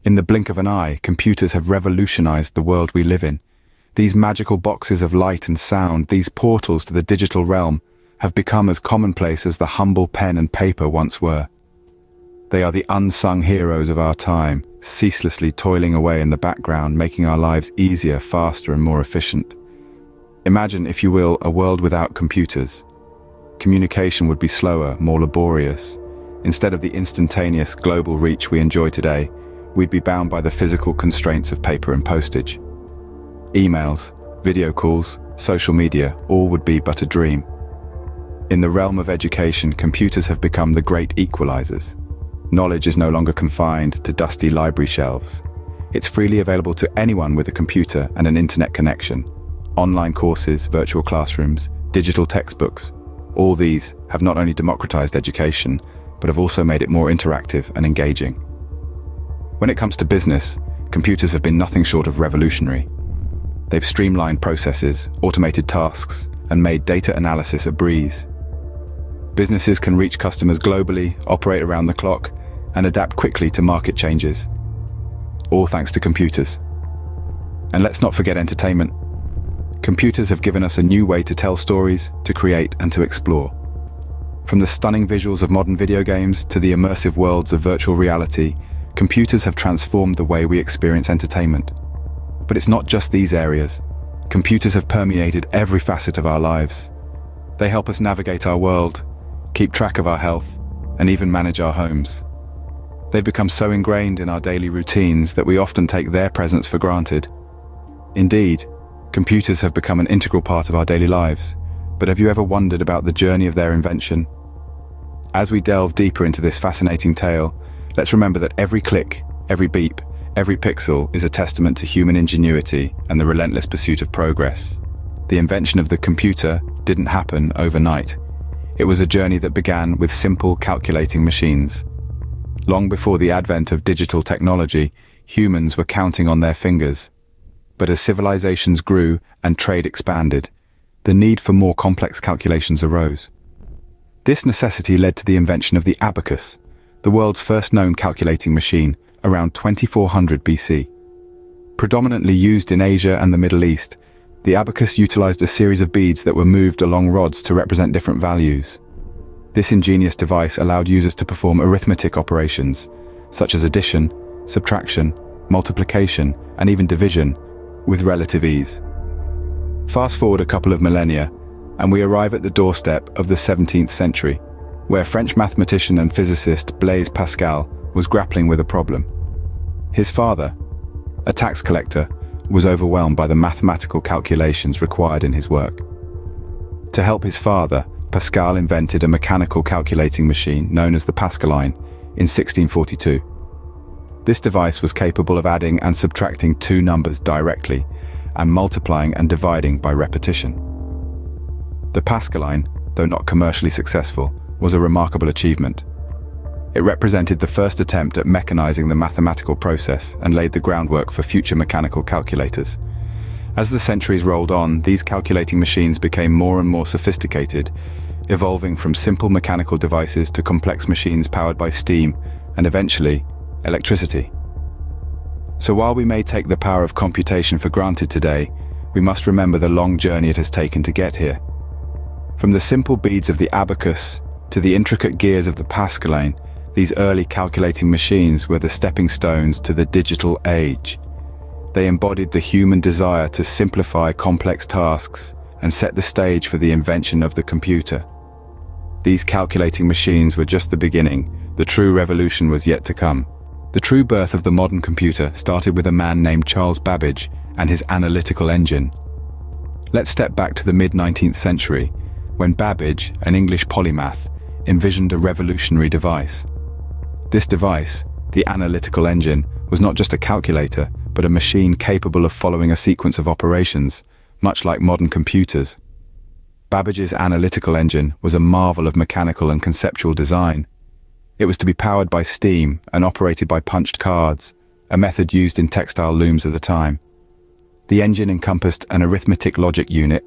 In the blink of an eye, computers have revolutionized the world we live in. These magical boxes of light and sound, these portals to the digital realm, have become as commonplace as the humble pen and paper once were. They are the unsung heroes of our time, ceaselessly toiling away in the background, making our lives easier, faster, and more efficient. Imagine, if you will, a world without computers. Communication would be slower, more laborious. Instead of the instantaneous global reach we enjoy today, we'd be bound by the physical constraints of paper and postage. Emails, video calls, social media, all would be but a dream. In the realm of education, computers have become the great equalizers. Knowledge is no longer confined to dusty library shelves. It's freely available to anyone with a computer and an internet connection. Online courses, virtual classrooms, digital textbooks, all these have not only democratized education, but have also made it more interactive and engaging. When it comes to business, computers have been nothing short of revolutionary. They've streamlined processes, automated tasks, and made data analysis a breeze. Businesses can reach customers globally, operate around the clock, and adapt quickly to market changes. All thanks to computers. And let's not forget entertainment. Computers have given us a new way to tell stories, to create, and to explore. From the stunning visuals of modern video games to the immersive worlds of virtual reality, computers have transformed the way we experience entertainment. But it's not just these areas. Computers have permeated every facet of our lives. They help us navigate our world, keep track of our health, and even manage our homes. They've become so ingrained in our daily routines that we often take their presence for granted. Indeed, computers have become an integral part of our daily lives, but have you ever wondered about the journey of their invention? As we delve deeper into this fascinating tale, let's remember that every click, every beep, every pixel is a testament to human ingenuity and the relentless pursuit of progress. The invention of the computer didn't happen overnight. It was a journey that began with simple calculating machines. Long before the advent of digital technology, humans were counting on their fingers. But as civilizations grew and trade expanded, the need for more complex calculations arose. This necessity led to the invention of the abacus, the world's first known calculating machine, around 2400 BC. Predominantly used in Asia and the Middle East, the abacus utilized a series of beads that were moved along rods to represent different values. This ingenious device allowed users to perform arithmetic operations, such as addition, subtraction, multiplication, and even division, with relative ease. Fast forward a couple of millennia, and we arrive at the doorstep of the 17th century, where French mathematician and physicist Blaise Pascal was grappling with a problem. His father, a tax collector, was overwhelmed by the mathematical calculations required in his work. To help his father, Pascal invented a mechanical calculating machine known as the Pascaline in 1642. This device was capable of adding and subtracting two numbers directly, and multiplying and dividing by repetition. The Pascaline, though not commercially successful, was a remarkable achievement. It represented the first attempt at mechanizing the mathematical process and laid the groundwork for future mechanical calculators. As the centuries rolled on, these calculating machines became more and more sophisticated, evolving from simple mechanical devices to complex machines powered by steam and eventually electricity. So while we may take the power of computation for granted today, we must remember the long journey it has taken to get here. From the simple beads of the abacus to the intricate gears of the Pascaline, these early calculating machines were the stepping stones to the digital age. They embodied the human desire to simplify complex tasks and set the stage for the invention of the computer. These calculating machines were just the beginning. The true revolution was yet to come. The true birth of the modern computer started with a man named Charles Babbage and his analytical engine. Let's step back to the mid-19th century, when Babbage, an English polymath, envisioned a revolutionary device. This device, the analytical engine, was not just a calculator, but a machine capable of following a sequence of operations, much like modern computers. Babbage's analytical engine was a marvel of mechanical and conceptual design. It was to be powered by steam and operated by punched cards, a method used in textile looms at the time. The engine encompassed an arithmetic logic unit,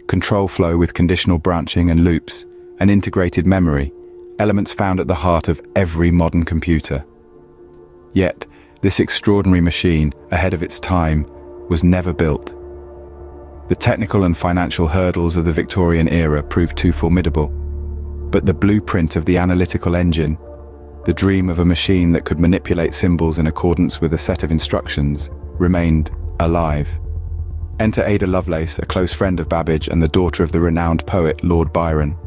control flow with conditional branching and loops, and integrated memory, elements found at the heart of every modern computer. Yet, This extraordinary machine, ahead of its time, was never built. The technical and financial hurdles of the Victorian era proved too formidable. But the blueprint of the analytical engine, the dream of a machine that could manipulate symbols in accordance with a set of instructions, remained alive. Enter Ada Lovelace, a close friend of Babbage and the daughter of the renowned poet Lord Byron.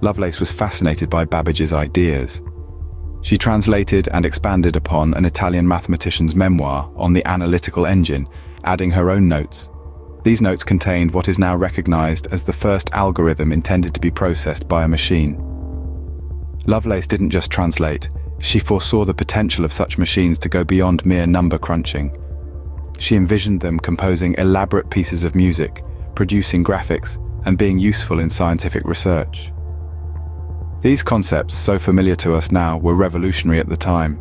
Lovelace was fascinated by Babbage's ideas. She translated and expanded upon an Italian mathematician's memoir on the analytical engine, adding her own notes. These notes contained what is now recognized as the first algorithm intended to be processed by a machine. Lovelace didn't just translate, she foresaw the potential of such machines to go beyond mere number crunching. She envisioned them composing elaborate pieces of music, producing graphics, and being useful in scientific research. These concepts, so familiar to us now, were revolutionary at the time.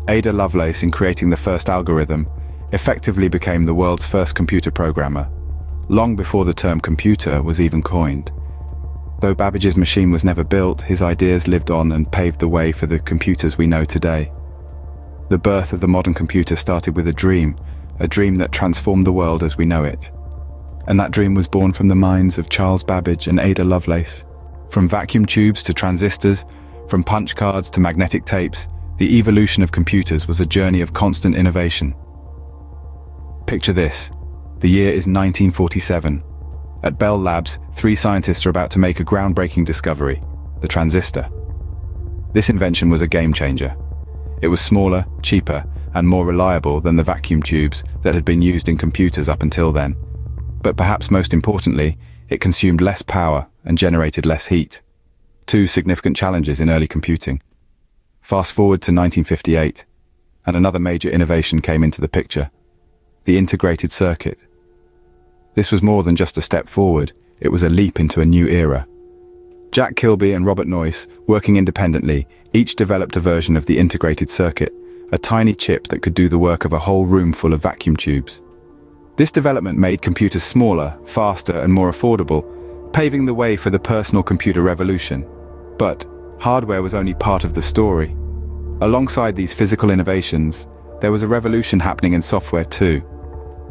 Ada Lovelace, in creating the first algorithm, effectively became the world's first computer programmer, long before the term computer was even coined. Though Babbage's machine was never built, his ideas lived on and paved the way for the computers we know today. The birth of the modern computer started with a dream that transformed the world as we know it. And that dream was born from the minds of Charles Babbage and Ada Lovelace. From vacuum tubes to transistors, from punch cards to magnetic tapes, the evolution of computers was a journey of constant innovation. Picture this. The year is 1947. At Bell Labs, 3 scientists are about to make a groundbreaking discovery: the transistor. This invention was a game changer. It was smaller, cheaper, and more reliable than the vacuum tubes that had been used in computers up until then. But perhaps most importantly, it consumed less power and generated less heat. 2 significant challenges in early computing. Fast forward to 1958, and another major innovation came into the picture: the integrated circuit. This was more than just a step forward, it was a leap into a new era. Jack Kilby and Robert Noyce, working independently, each developed a version of the integrated circuit, a tiny chip that could do the work of a whole room full of vacuum tubes. This development made computers smaller, faster, and more affordable, paving the way for the personal computer revolution. But hardware was only part of the story. Alongside these physical innovations, there was a revolution happening in software too.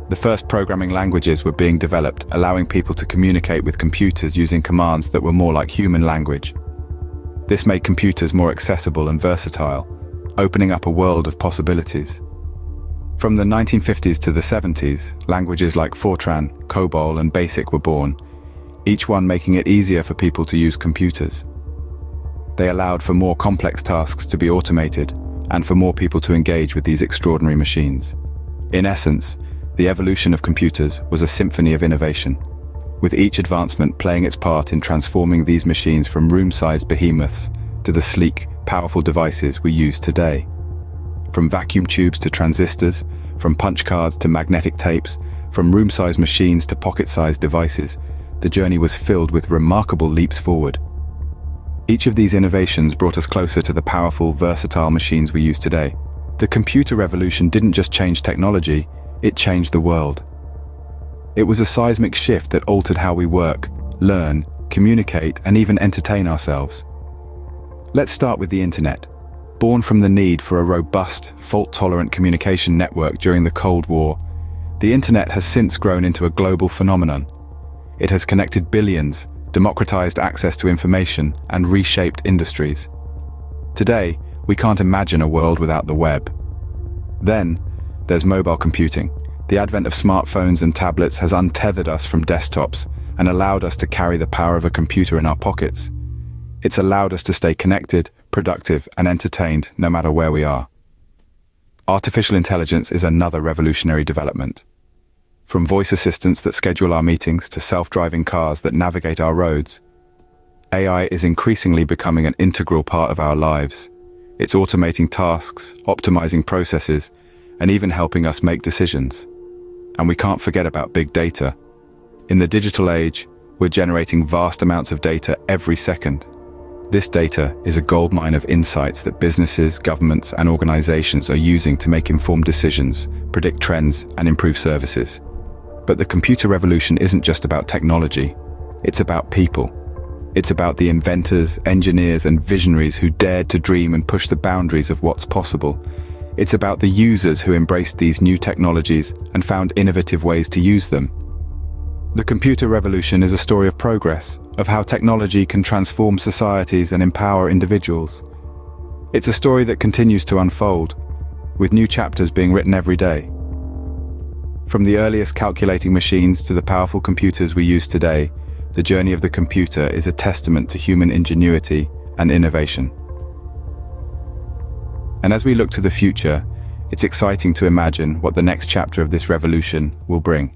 The first programming languages were being developed, allowing people to communicate with computers using commands that were more like human language. This made computers more accessible and versatile, opening up a world of possibilities. From the 1950s to the 70s, languages like Fortran, COBOL, and BASIC were born, each one making it easier for people to use computers. They allowed for more complex tasks to be automated and for more people to engage with these extraordinary machines. In essence, the evolution of computers was a symphony of innovation, with each advancement playing its part in transforming these machines from room-sized behemoths to the sleek, powerful devices we use today. From vacuum tubes to transistors, from punch cards to magnetic tapes, from room-sized machines to pocket-sized devices, the journey was filled with remarkable leaps forward. Each of these innovations brought us closer to the powerful, versatile machines we use today. The computer revolution didn't just change technology, it changed the world. It was a seismic shift that altered how we work, learn, communicate, and even entertain ourselves. Let's start with the internet. Born from the need for a robust, fault-tolerant communication network during the Cold War, the internet has since grown into a global phenomenon. It has connected billions, democratized access to information, and reshaped industries. Today, we can't imagine a world without the web. Then, there's mobile computing. The advent of smartphones and tablets has untethered us from desktops and allowed us to carry the power of a computer in our pockets. It's allowed us to stay connected, productive, and entertained no matter where we are. Artificial intelligence is another revolutionary development. From voice assistants that schedule our meetings to self-driving cars that navigate our roads, AI is increasingly becoming an integral part of our lives. It's automating tasks, optimizing processes, and even helping us make decisions. And we can't forget about big data. In the digital age, we're generating vast amounts of data every second. This data is a goldmine of insights that businesses, governments, and organizations are using to make informed decisions, predict trends, and improve services. But the computer revolution isn't just about technology, it's about people. It's about the inventors, engineers, and visionaries who dared to dream and push the boundaries of what's possible. It's about the users who embraced these new technologies and found innovative ways to use them. The computer revolution is a story of progress, of how technology can transform societies and empower individuals. It's a story that continues to unfold, with new chapters being written every day. From the earliest calculating machines to the powerful computers we use today, the journey of the computer is a testament to human ingenuity and innovation. And as we look to the future, it's exciting to imagine what the next chapter of this revolution will bring.